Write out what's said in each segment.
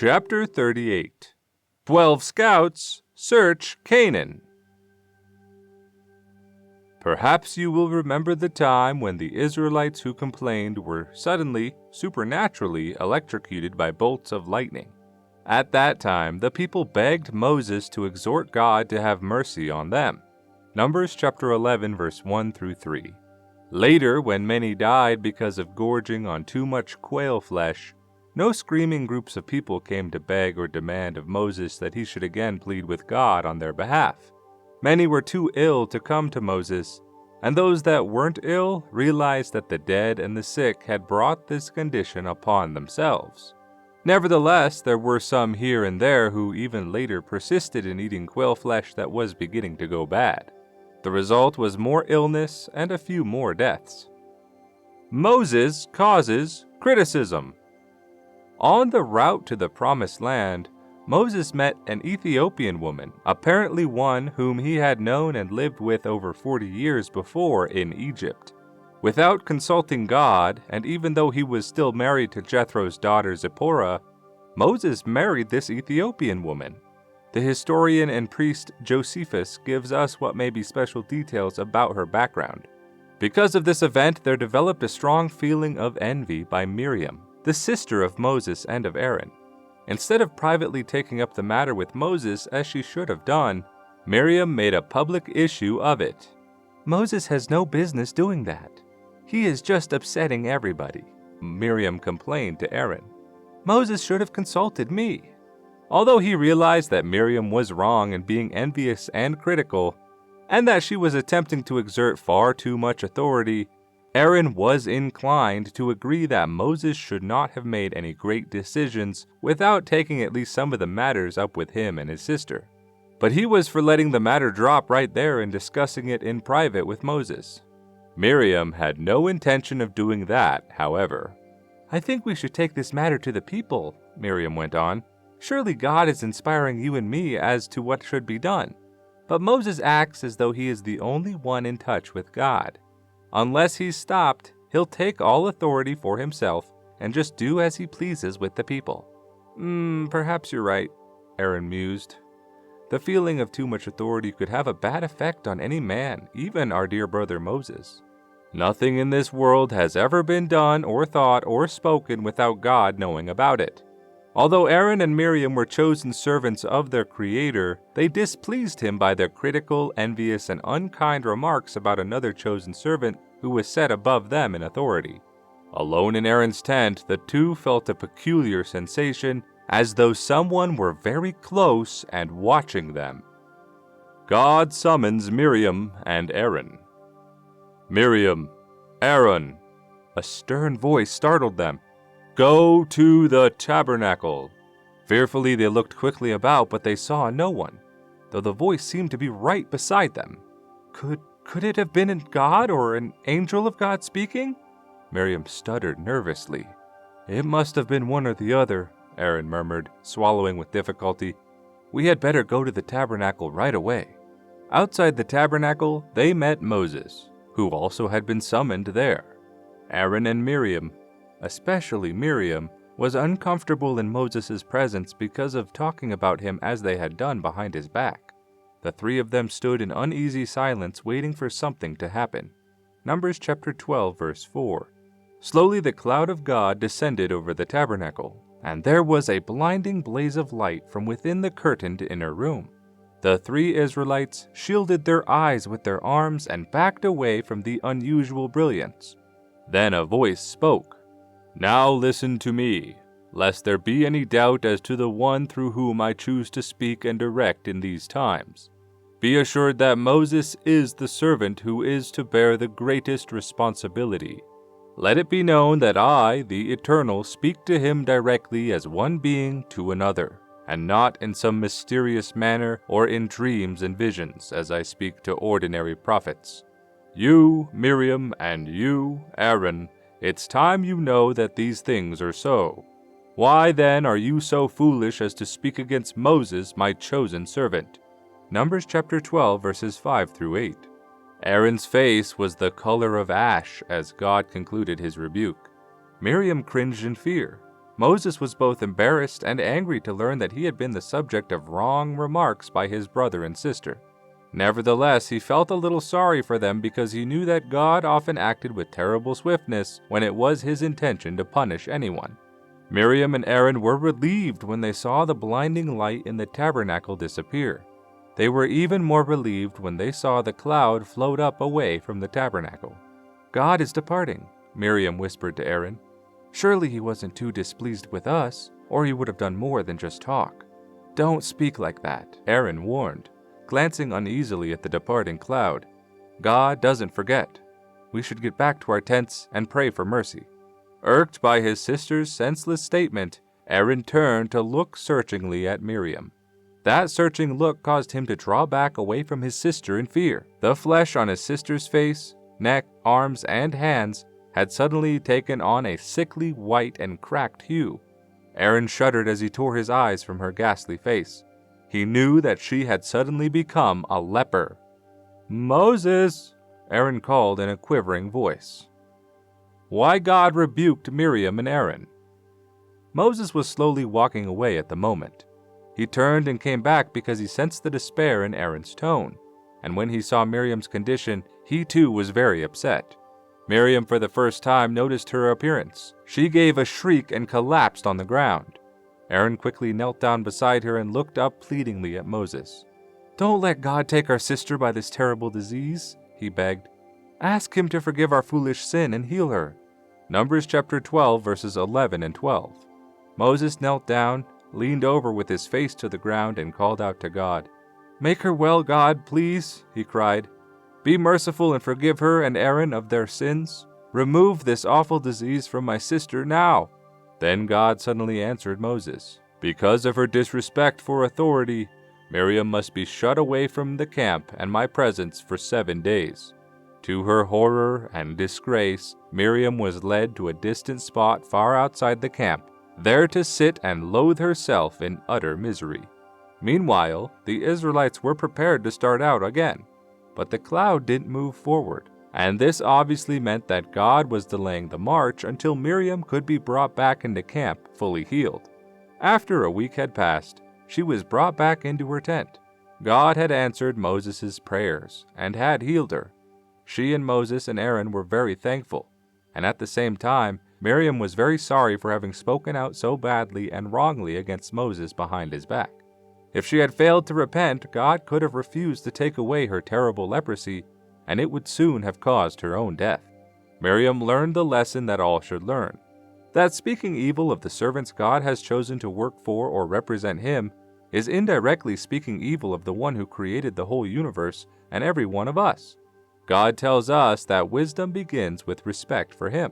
Chapter 38. 12 Scouts Search Canaan. Perhaps you will remember the time when the Israelites who complained were suddenly, supernaturally electrocuted by bolts of lightning. At that time, the people begged Moses to exhort God to have mercy on them. Numbers chapter 11, verse 1 through 3. Later, when many died because of gorging on too much quail flesh, no screaming groups of people came to beg or demand of Moses that he should again plead with God on their behalf. Many were too ill to come to Moses, and those that weren't ill realized that the dead and the sick had brought this condition upon themselves. Nevertheless, there were some here and there who even later persisted in eating quail flesh that was beginning to go bad. The result was more illness and a few more deaths. Moses causes criticism. On the route to the Promised Land, Moses met an Ethiopian woman, apparently one whom he had known and lived with over 40 years before in Egypt. Without consulting God, and even though he was still married to Jethro's daughter Zipporah, Moses married this Ethiopian woman. The historian and priest Josephus gives us what may be special details about her background. Because of this event, there developed a strong feeling of envy by Miriam, the sister of Moses and of Aaron. Instead of privately taking up the matter with Moses as she should have done, Miriam made a public issue of it. "Moses has no business doing that. He is just upsetting everybody," Miriam complained to Aaron. "Moses should have consulted me." Although he realized that Miriam was wrong in being envious and critical, and that she was attempting to exert far too much authority, Aaron was inclined to agree that Moses should not have made any great decisions without taking at least some of the matters up with him and his sister. But he was for letting the matter drop right there and discussing it in private with Moses. Miriam had no intention of doing that, however. "I think we should take this matter to the people," Miriam went on. "Surely God is inspiring you and me as to what should be done. But Moses acts as though he is the only one in touch with God. Unless he's stopped, he'll take all authority for himself and just do as he pleases with the people." Perhaps you're right," Aaron mused. The feeling of too much authority could have a bad effect on any man, even our dear brother Moses. Nothing in this world has ever been done or thought or spoken without God knowing about it. Although Aaron and Miriam were chosen servants of their Creator, they displeased him by their critical, envious, and unkind remarks about another chosen servant who was set above them in authority. Alone in Aaron's tent, the two felt a peculiar sensation, as though someone were very close and watching them. God summons Miriam and Aaron. "Miriam, Aaron," a stern voice startled them. "Go to the tabernacle." Fearfully they looked quickly about, but they saw no one, though the voice seemed to be right beside them. Could it have been God or an angel of God speaking? Miriam stuttered nervously. "It must have been one or the other," Aaron murmured, swallowing with difficulty. "We had better go to the tabernacle right away." Outside the tabernacle, they met Moses, who also had been summoned there. Aaron and Miriam, especially Miriam, was uncomfortable in Moses' presence because of talking about him as they had done behind his back. The three of them stood in uneasy silence waiting for something to happen. Numbers chapter 12, verse 4. Slowly the cloud of God descended over the tabernacle, and there was a blinding blaze of light from within the curtained inner room. The three Israelites shielded their eyes with their arms and backed away from the unusual brilliance. Then a voice spoke. "Now listen to me, lest there be any doubt as to the one through whom I choose to speak and direct in these times. Be assured that Moses is the servant who is to bear the greatest responsibility. Let it be known that I, the Eternal, speak to him directly as one being to another, and not in some mysterious manner or in dreams and visions as I speak to ordinary prophets. You, Miriam, and you, Aaron, it's time you know that these things are so. Why then are you so foolish as to speak against Moses, my chosen servant?" Numbers chapter 12, verses 5 through 8. Aaron's face was the color of ash as God concluded his rebuke. Miriam cringed in fear. Moses was both embarrassed and angry to learn that he had been the subject of wrong remarks by his brother and sister. Nevertheless, he felt a little sorry for them because he knew that God often acted with terrible swiftness when it was his intention to punish anyone. Miriam and Aaron were relieved when they saw the blinding light in the tabernacle disappear. They were even more relieved when they saw the cloud float up away from the tabernacle. "God is departing," Miriam whispered to Aaron. "Surely he wasn't too displeased with us, or he would have done more than just talk." "Don't speak like that," Aaron warned, glancing uneasily at the departing cloud. "God doesn't forget. We should get back to our tents and pray for mercy." Irked by his sister's senseless statement, Aaron turned to look searchingly at Miriam. That searching look caused him to draw back away from his sister in fear. The flesh on his sister's face, neck, arms, and hands had suddenly taken on a sickly white and cracked hue. Aaron shuddered as he tore his eyes from her ghastly face. He knew that she had suddenly become a leper. "Moses!" Aaron called in a quivering voice. Why God rebuked Miriam and Aaron. Moses was slowly walking away at the moment. He turned and came back because he sensed the despair in Aaron's tone, and when he saw Miriam's condition, he too was very upset. Miriam for the first time noticed her appearance. She gave a shriek and collapsed on the ground. Aaron quickly knelt down beside her and looked up pleadingly at Moses. "Don't let God take our sister by this terrible disease," he begged. "Ask him to forgive our foolish sin and heal her." Numbers chapter 12 verses 11 and 12. Moses knelt down, leaned over with his face to the ground, and called out to God. "Make her well, God, please," he cried. "Be merciful and forgive her and Aaron of their sins. Remove this awful disease from my sister now." Then God suddenly answered Moses. "Because of her disrespect for authority, Miriam must be shut away from the camp and my presence for 7 days." To her horror and disgrace, Miriam was led to a distant spot far outside the camp, there to sit and loathe herself in utter misery. Meanwhile, the Israelites were prepared to start out again, but the cloud didn't move forward, and this obviously meant that God was delaying the march until Miriam could be brought back into camp fully healed. After a week had passed, she was brought back into her tent. God had answered Moses' prayers and had healed her. She and Moses and Aaron were very thankful, and at the same time, Miriam was very sorry for having spoken out so badly and wrongly against Moses behind his back. If she had failed to repent, God could have refused to take away her terrible leprosy, and it would soon have caused her own death. Miriam learned the lesson that all should learn, that speaking evil of the servants God has chosen to work for or represent him is indirectly speaking evil of the one who created the whole universe and every one of us. God tells us that wisdom begins with respect for him.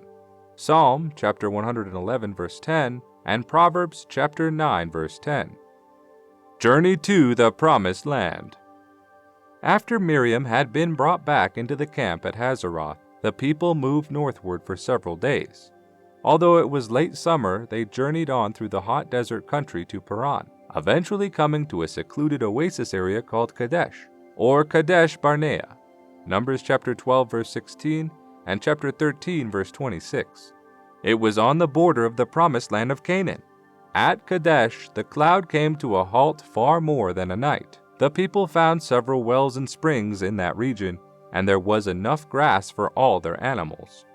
Psalm chapter 111 verse 10 and Proverbs chapter 9 verse 10. Journey to the Promised Land. After Miriam had been brought back into the camp at Hazeroth, the people moved northward for several days. Although it was late summer, they journeyed on through the hot desert country to Paran, eventually coming to a secluded oasis area called Kadesh, or Kadesh Barnea. Numbers chapter 12 verse 16 and chapter 13 verse 26. It was on the border of the promised land of Canaan. At Kadesh, the cloud came to a halt far more than a night. The people found several wells and springs in that region, and there was enough grass for all their animals.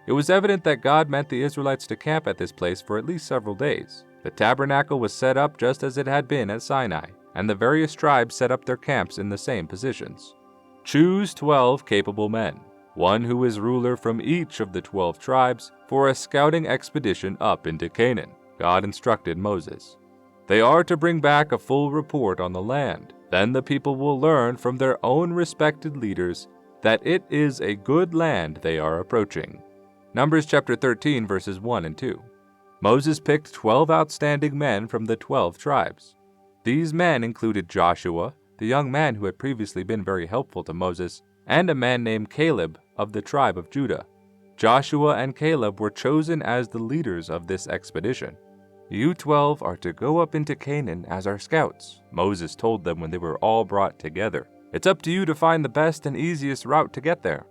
It was evident that God meant the Israelites to camp at this place for at least several days. The tabernacle was set up just as it had been at Sinai, and the various tribes set up their camps in the same positions. Choose 12 capable men, one who is ruler from each of the 12 tribes, for a scouting expedition up into Canaan, God instructed Moses. They are to bring back a full report on the land. Then the people will learn from their own respected leaders that it is a good land they are approaching. Numbers chapter 13 verses 1 and 2. Moses picked 12 outstanding men from the 12 tribes. These men included Joshua, the young man who had previously been very helpful to Moses, and a man named Caleb of the tribe of Judah. Joshua and Caleb were chosen as the leaders of this expedition. "You 12 are to go up into Canaan as our scouts," Moses told them when they were all brought together. "It's up to you to find the best and easiest route to get there.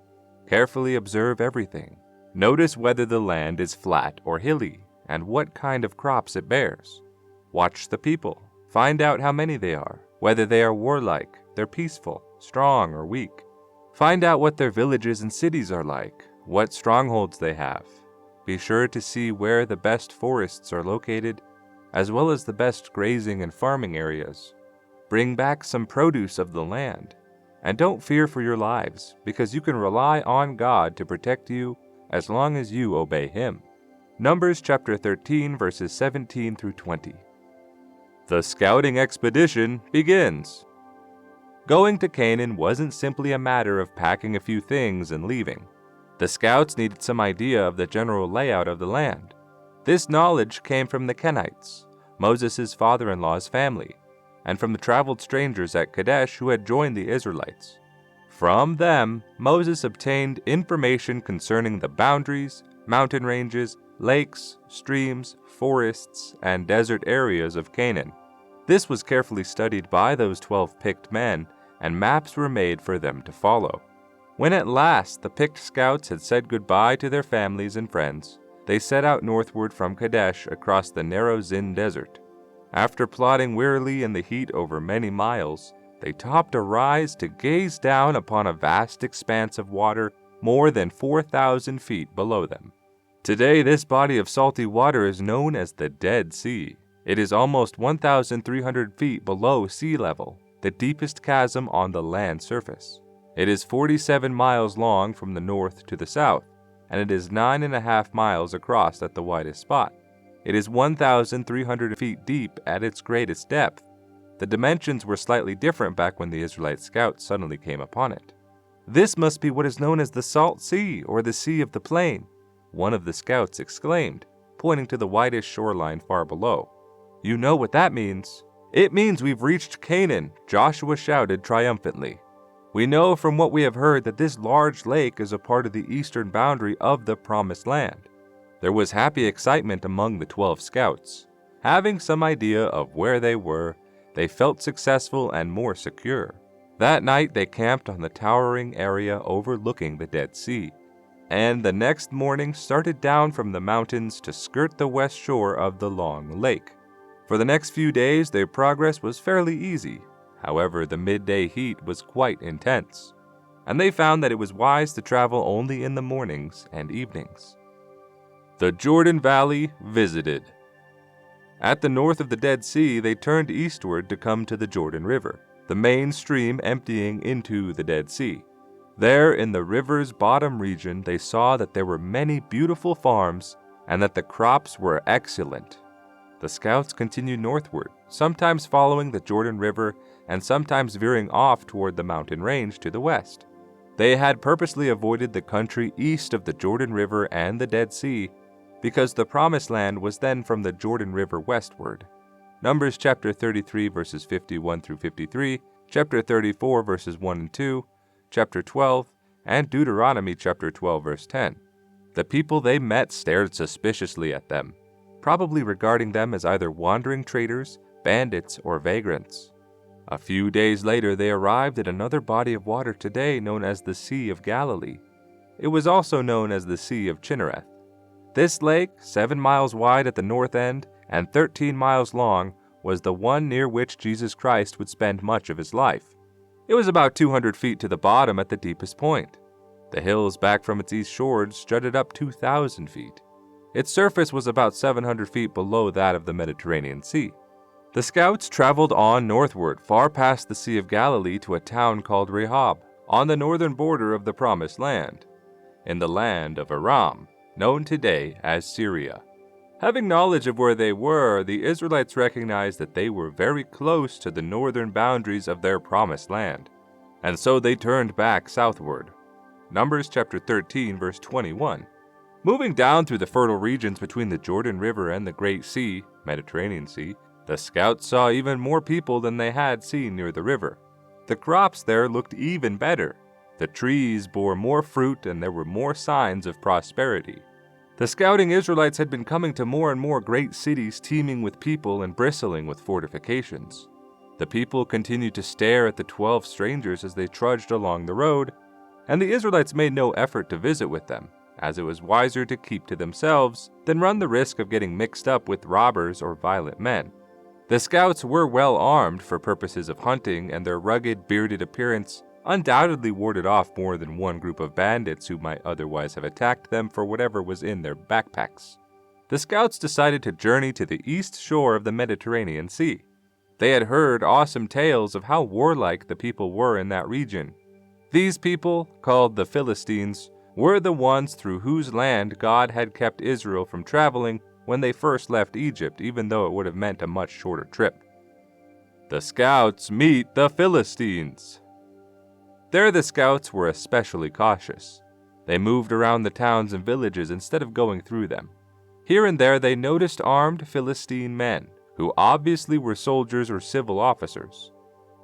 Carefully observe everything. Notice whether the land is flat or hilly, and what kind of crops it bears. Watch the people. Find out how many they are, whether they are warlike, they're peaceful, strong, or weak. Find out what their villages and cities are like, what strongholds they have. Be sure to see where the best forests are located, as well as the best grazing and farming areas. Bring back some produce of the land. And don't fear for your lives, because you can rely on God to protect you as long as you obey Him. Numbers chapter 13, verses 17 through 20. The scouting expedition begins. Going to Canaan wasn't simply a matter of packing a few things and leaving. The scouts needed some idea of the general layout of the land. This knowledge came from the Canaanites, Moses' father-in-law's family, and from the traveled strangers at Kadesh who had joined the Israelites. From them, Moses obtained information concerning the boundaries, mountain ranges, lakes, streams, forests, and desert areas of Canaan. This was carefully studied by those 12 picked men, and maps were made for them to follow. When at last the picked scouts had said goodbye to their families and friends, they set out northward from Kadesh across the narrow Zin desert. After plodding wearily in the heat over many miles, they topped a rise to gaze down upon a vast expanse of water more than 4,000 feet below them. Today, this body of salty water is known as the Dead Sea. It is almost 1,300 feet below sea level, the deepest chasm on the land surface. It is 47 miles long from the north to the south, and it is 9.5 miles across at the widest spot. It is 1,300 feet deep at its greatest depth. The dimensions were slightly different back when the Israelite scouts suddenly came upon it. "This must be what is known as the Salt Sea, or the Sea of the Plain," one of the scouts exclaimed, pointing to the widest shoreline far below. "You know what that means." "It means we've reached Canaan," Joshua shouted triumphantly. "We know from what we have heard that this large lake is a part of the eastern boundary of the Promised Land." There was happy excitement among the 12 scouts. Having some idea of where they were, they felt successful and more secure. That night they camped on the towering area overlooking the Dead Sea, and the next morning started down from the mountains to skirt the west shore of the long lake. For the next few days their progress was fairly easy. However, the midday heat was quite intense, and they found that it was wise to travel only in the mornings and evenings. The Jordan Valley visited. At the north of the Dead Sea, they turned eastward to come to the Jordan River, the main stream emptying into the Dead Sea. There, in the river's bottom region, they saw that there were many beautiful farms and that the crops were excellent. The scouts continued northward, sometimes following the Jordan River and sometimes veering off toward the mountain range to the west. They had purposely avoided the country east of the Jordan River and the Dead Sea, because the Promised Land was then from the Jordan River westward. Numbers chapter 33 verses 51 through 53, chapter 34 verses 1 and 2, chapter 12, and Deuteronomy chapter 12 verse 10. The people they met stared suspiciously at them, probably regarding them as either wandering traders, bandits, or vagrants. A few days later they arrived at another body of water today known as the Sea of Galilee. It was also known as the Sea of Chinnereth. This lake, 7 miles wide at the north end and 13 miles long, was the one near which Jesus Christ would spend much of his life. It was about 200 feet to the bottom at the deepest point. The hills back from its east shores jutted up 2,000 feet. Its surface was about 700 feet below that of the Mediterranean Sea. The scouts traveled on northward far past the Sea of Galilee to a town called Rehob, on the northern border of the Promised Land, in the land of Aram, known today as Syria. Having knowledge of where they were, the Israelites recognized that they were very close to the northern boundaries of their Promised Land, and so they turned back southward. Numbers chapter 13 verse 21. Moving down through the fertile regions between the Jordan River and the Great Sea, Mediterranean Sea, the scouts saw even more people than they had seen near the river. The crops there looked even better. The trees bore more fruit and there were more signs of prosperity. The scouting Israelites had been coming to more and more great cities teeming with people and bristling with fortifications. The people continued to stare at the 12 strangers as they trudged along the road, and the Israelites made no effort to visit with them, as it was wiser to keep to themselves than run the risk of getting mixed up with robbers or violent men. The scouts were well armed for purposes of hunting, and their rugged, bearded appearance undoubtedly warded off more than one group of bandits who might otherwise have attacked them for whatever was in their backpacks. The scouts decided to journey to the east shore of the Mediterranean Sea. They had heard awesome tales of how warlike the people were in that region. These people, called the Philistines, were the ones through whose land God had kept Israel from traveling when they first left Egypt, even though it would have meant a much shorter trip. The scouts meet the Philistines. There the scouts were especially cautious. They moved around the towns and villages instead of going through them. Here and there they noticed armed Philistine men, who obviously were soldiers or civil officers.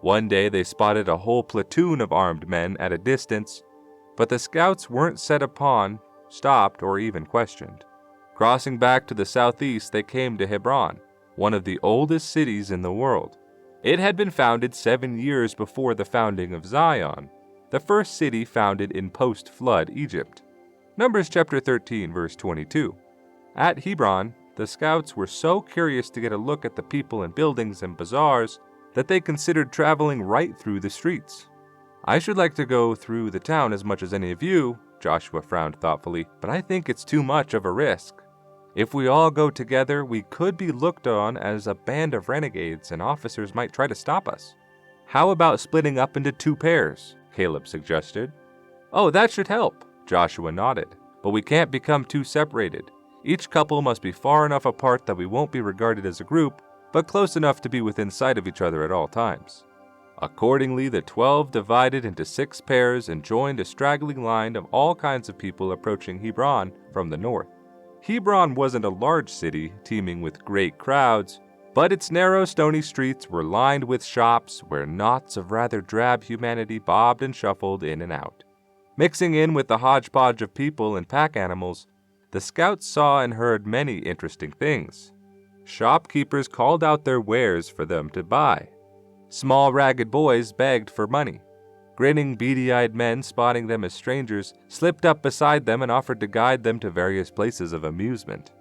One day they spotted a whole platoon of armed men at a distance, but the scouts weren't set upon, stopped, or even questioned. Crossing back to the southeast, they came to Hebron, one of the oldest cities in the world. It had been founded 7 years before the founding of Zion, the first city founded in post-flood Egypt. Numbers chapter 13, verse 22. At Hebron, the scouts were so curious to get a look at the people and buildings and bazaars that they considered traveling right through the streets. "I should like to go through the town as much as any of you," Joshua frowned thoughtfully, "but I think it's too much of a risk. If we all go together, we could be looked on as a band of renegades and officers might try to stop us." "How about splitting up into 2 pairs?" Caleb suggested. "Oh, that should help," Joshua nodded. "But we can't become too separated. Each couple must be far enough apart that we won't be regarded as a group, but close enough to be within sight of each other at all times." Accordingly, the 12 divided into 6 pairs and joined a straggling line of all kinds of people approaching Hebron from the north. Hebron wasn't a large city teeming with great crowds, but its narrow stony streets were lined with shops where knots of rather drab humanity bobbed and shuffled in and out. Mixing in with the hodgepodge of people and pack animals, the scouts saw and heard many interesting things. Shopkeepers called out their wares for them to buy. Small ragged boys begged for money. Grinning, beady-eyed men, spotting them as strangers, slipped up beside them and offered to guide them to various places of amusement.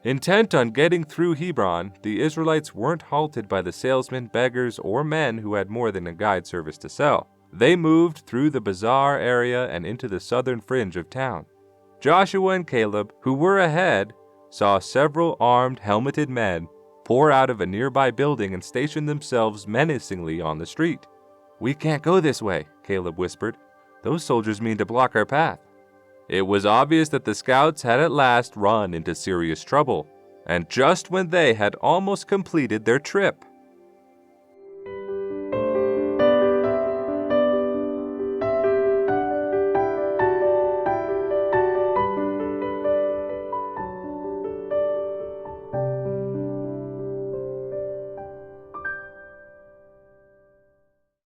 Intent on getting through Hebron, the Israelites weren't halted by the salesmen, beggars, or men who had more than a guide service to sell. They moved through the bazaar area and into the southern fringe of town. Joshua and Caleb, who were ahead, saw several armed, helmeted men pour out of a nearby building and station themselves menacingly on the street. "We can't go this way," Caleb whispered. "Those soldiers mean to block our path." It was obvious that the scouts had at last run into serious trouble, and just when they had almost completed their trip,